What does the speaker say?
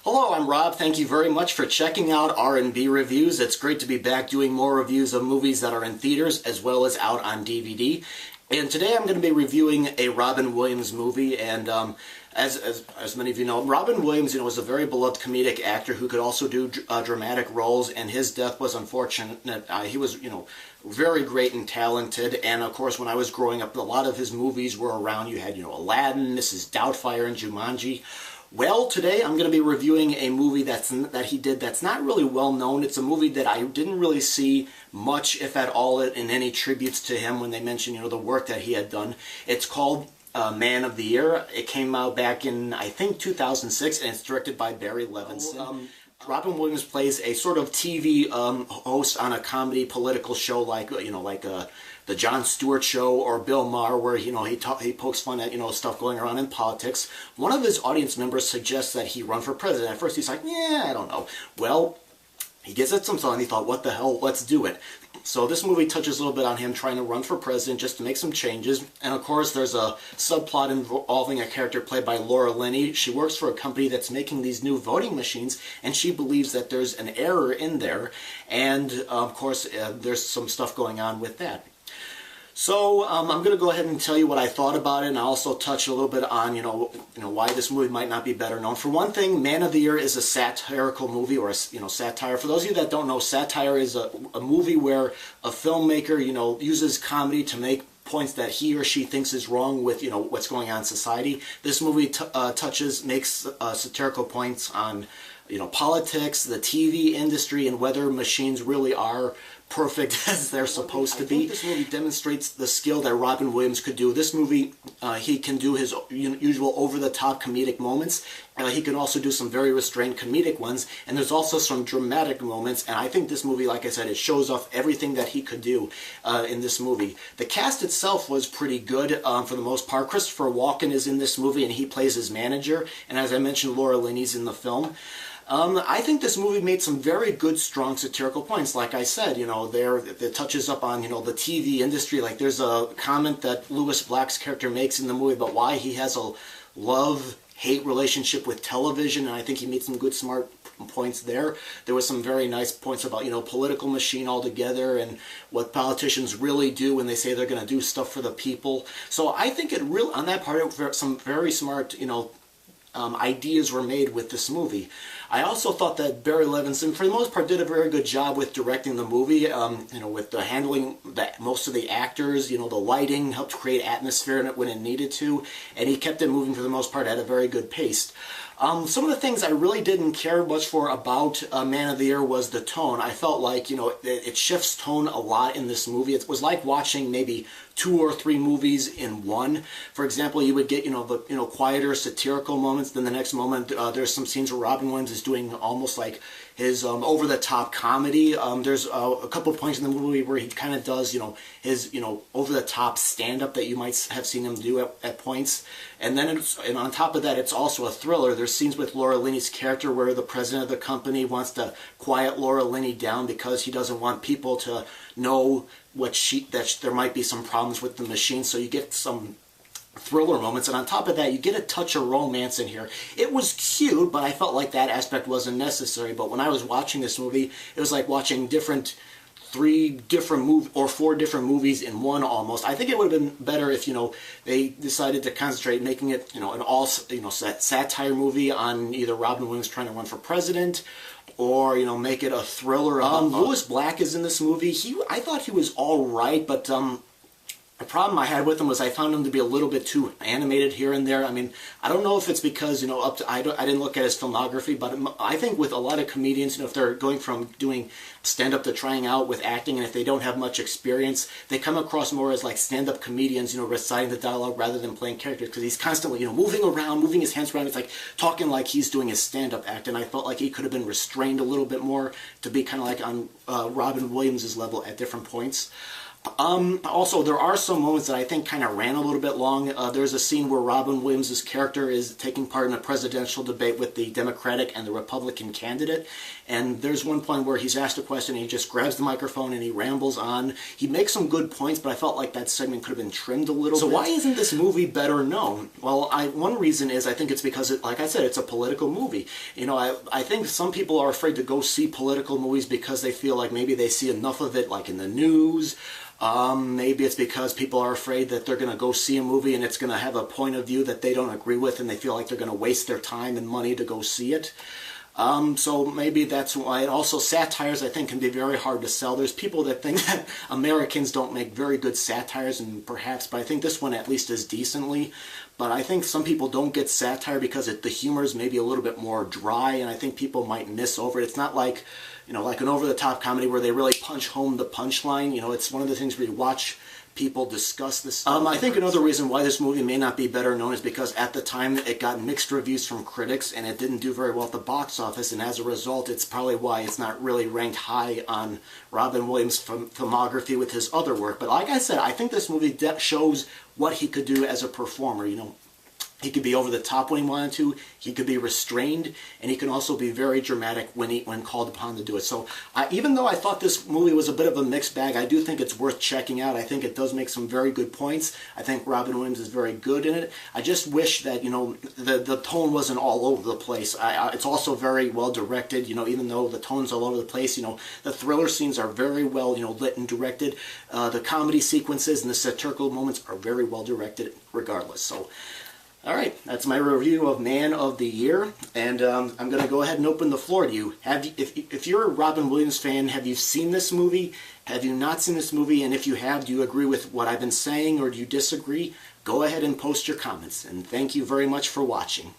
Hello, I'm Rob. Thank you very much for checking out R&B Reviews. It's great to be back doing more reviews of movies that are in theaters as well as out on DVD. And today I'm going to be reviewing a Robin Williams movie, and as many of you know, Robin Williams, was a very beloved comedic actor who could also do dramatic roles, and his death was unfortunate. He was, very great and talented, and of course when I was growing up, a lot of his movies were around. You had, Aladdin, Mrs. Doubtfire, and Jumanji. Well, today I'm going to be reviewing a movie that he did that's not really well known. It's a movie that I didn't really see much, if at all, in any tributes to him when they mentioned, the work that he had done. It's called Man of the Year. It came out back in, I think, 2006, and it's directed by Barry Levinson. Robin Williams plays a sort of TV host on a comedy political show like, the Jon Stewart Show or Bill Maher, where, he pokes fun at, stuff going around in politics. One of his audience members suggests that he run for president. At first he's like, yeah, I don't know. Well, he gives it some thought and he thought, what the hell, let's do it. So this movie touches a little bit on him trying to run for president just to make some changes. And of course there's a subplot involving a character played by Laura Linney. She works for a company that's making these new voting machines, and she believes that there's an error in there. And of course there's some stuff going on with that. So I'm going to go ahead and tell you what I thought about it, and I'll also touch a little bit on, why this movie might not be better known. For one thing, Man of the Year is a satirical movie, or satire. For those of you that don't know, satire is a movie where a filmmaker, uses comedy to make points that he or she thinks is wrong with, what's going on in society. This movie makes satirical points on, politics, the TV industry, and whether machines really are perfect as they're supposed to be. I think this movie demonstrates the skill that Robin Williams could do. This movie, he can do his usual over-the-top comedic moments. He can also do some very restrained comedic ones, and there's also some dramatic moments, and I think this movie, like I said, it shows off everything that he could do in this movie. The cast itself was pretty good for the most part. Christopher Walken is in this movie, and he plays his manager, and as I mentioned, Laura Linney's in the film. I think this movie made some very good, strong satirical points. Like I said, it touches up on, the TV industry. Like there's a comment that Lewis Black's character makes in the movie about why he has a love-hate relationship with television, and I think he made some good, smart points there. There was some very nice points about, political machine altogether and what politicians really do when they say they're going to do stuff for the people. So I think it really, on that part, some very smart, ideas were made with this movie. I also thought that Barry Levinson, for the most part, did a very good job with directing the movie, with the handling most of the actors, the lighting, helped create atmosphere in it when it needed to, and he kept it moving for the most part at a very good pace. Some of the things I really didn't care much for about Man of the Year was the tone. I felt like, it shifts tone a lot in this movie. It was like watching maybe 2 or 3 movies in one. For example, you would get, the quieter satirical moments. Then the next moment, there's some scenes where Robin Williams is doing almost like his over-the-top comedy. There's a couple of points in the movie where he kind of does, his, over-the-top stand-up that you might have seen him do at points. And then, and on top of that, it's also a thriller. There's scenes with Laura Linney's character where the president of the company wants to quiet Laura Linney down because he doesn't want people to know that there might be some problems with the machine. So you get some thriller moments, and on top of that, you get a touch of romance in here. It was cute, but I felt like that aspect wasn't necessary. But when I was watching this movie, it was like watching 3 different or 4 different movies in one almost. I think it would have been better if, they decided to concentrate making it, an all, satire movie on either Robin Williams trying to run for president, or, make it a thriller. Lewis Black is in this movie. I thought he was all right, but the problem I had with him was I found him to be a little bit too animated here and there. I mean, I don't know if it's because, I didn't look at his filmography, but I think with a lot of comedians, if they're going from doing stand-up to trying out with acting, and if they don't have much experience, they come across more as like stand-up comedians, reciting the dialogue rather than playing characters, because he's constantly, moving around, moving his hands around. It's like talking like he's doing his stand-up act, and I felt like he could have been restrained a little bit more to be kind of like on Robin Williams' level at different points. Also, there are some moments that I think kind of ran a little bit long. There's a scene where Robin Williams' character is taking part in a presidential debate with the Democratic and the Republican candidate. And there's one point where he's asked a question and he just grabs the microphone and he rambles on. He makes some good points, but I felt like that segment could have been trimmed a little bit. So why isn't this movie better known? Well, one reason is I think it's because, like I said, it's a political movie. You know, I think some people are afraid to go see political movies because they feel like maybe they see enough of it, like in the news. Maybe it's because people are afraid that they're going to go see a movie and it's going to have a point of view that they don't agree with and they feel like they're going to waste their time and money to go see it. So maybe that's why. And also satires, I think, can be very hard to sell. There's people that think that Americans don't make very good satires, and perhaps, but I think this one at least is decently. But I think some people don't get satire because the humor is maybe a little bit more dry, and I think people might miss over it. It's not like, you know, like an over-the-top comedy where they really punch home the punchline. You know, it's one of the things where you watch people discuss this stuff. I think another reason why this movie may not be better known is because at the time it got mixed reviews from critics and it didn't do very well at the box office, and as a result it's probably why it's not really ranked high on Robin Williams' filmography with his other work. But like I said, I think this movie shows what he could do as a performer. You know, he could be over the top when he wanted to, he could be restrained, and he can also be very dramatic when called upon to do it. So even though I thought this movie was a bit of a mixed bag, I do think it's worth checking out. I think it does make some very good points. I think Robin Williams is very good in it. I just wish that, you know, the tone wasn't all over the place. It's also very well directed, you know, even though the tone's all over the place. You know, the thriller scenes are very well, you know, lit and directed. The comedy sequences and the satirical moments are very well directed regardless. So, all right, that's my review of Man of the Year, and I'm going to go ahead and open the floor to you. If you're a Robin Williams fan, have you seen this movie? Have you not seen this movie? And if you have, do you agree with what I've been saying or do you disagree? Go ahead and post your comments, and thank you very much for watching.